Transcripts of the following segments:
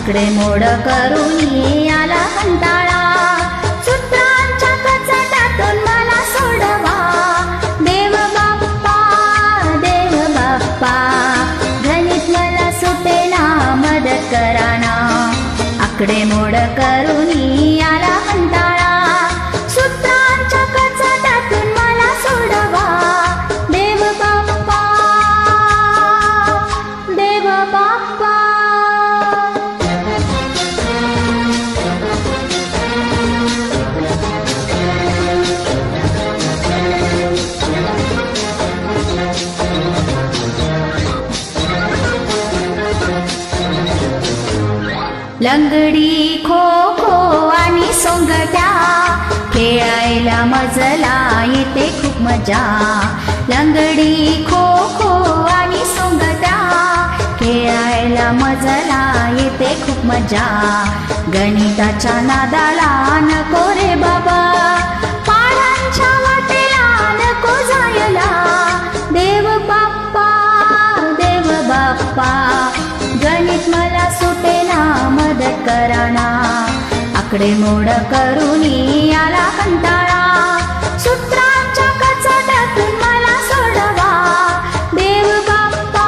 आकडे मोड करून आला कंटाळा, सूत्रांच्या कचाट्यातून मला सोडवा, देव बाप्पा देव बाप्पा, गणित मला सुटेना मदत कराना, आकडे मोड करून आला कंटाळा, सूत्रांच्या कचाट्यातून मला सोडवा, देव बाप्पा देव बाप्पा. लंगडी खो खो आणि सोंगट्या खेळायला मजला येते खूप मजा, लंगडी खो खो आणि सोंगट्या खेळायला मजला येते खूप मजा, गणिताच्या नादाला नको रे बाबा, पाढांच्या वाटेला नको जायला, देव बाप्पा देव बाप्पा, गणित मला सुटेना मदत कराना, आकडे मोड करून आला कंटाळा, सूत्रांच्या कचाट्यातून मला सोडवा, देव बाप्पा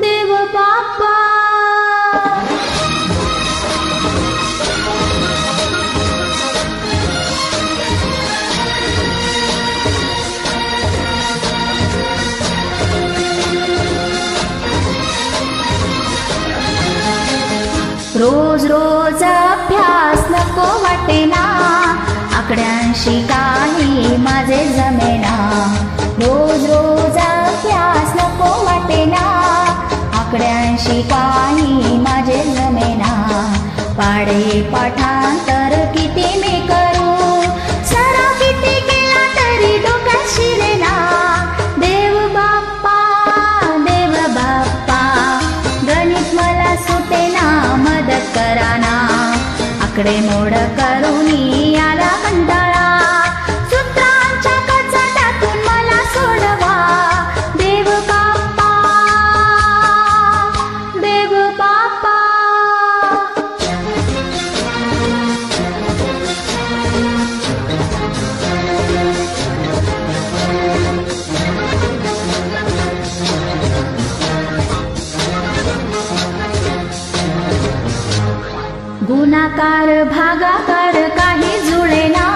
देव बाप्पा. रोज रोज अभ्यास नको वाटेना, आकड्यांशी काही माझे जमेना, रोज रोज अभ्यास नको वाटेना, आकड्यांशी काही माझे जमेना, पाढे पाठांतर किती मी करू, सराव किती केला तरी डोक्यात शिरेना, देव बाप्पा देव बाप्पा, गणित मला सुटेना मदत कराना, आकडे मोड करून आला कंटाळा, सूत्रांच्या कचाट्यातून मला सोडवा, देव बाप्पा देव बाप्पा. गुणाकार भागाकार काही जुळेना,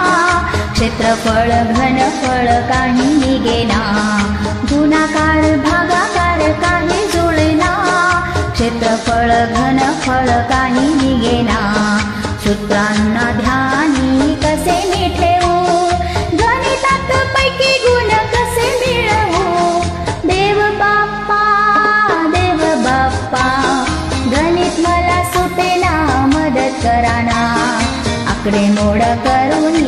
क्षेत्रफळ घनफळ काही निघेना, गुणाकार भागाकार काही जुळेना, क्षेत्रफळ घनफळ काही निघेना, सूत्रांना ध्यानी कसे मी ठेवू, गणितात पैकी गुण कसे मिळवू, देव बाप्पा देव बाप्पा, गणित मला सुटेना मदत कराना, आकडे मोड करून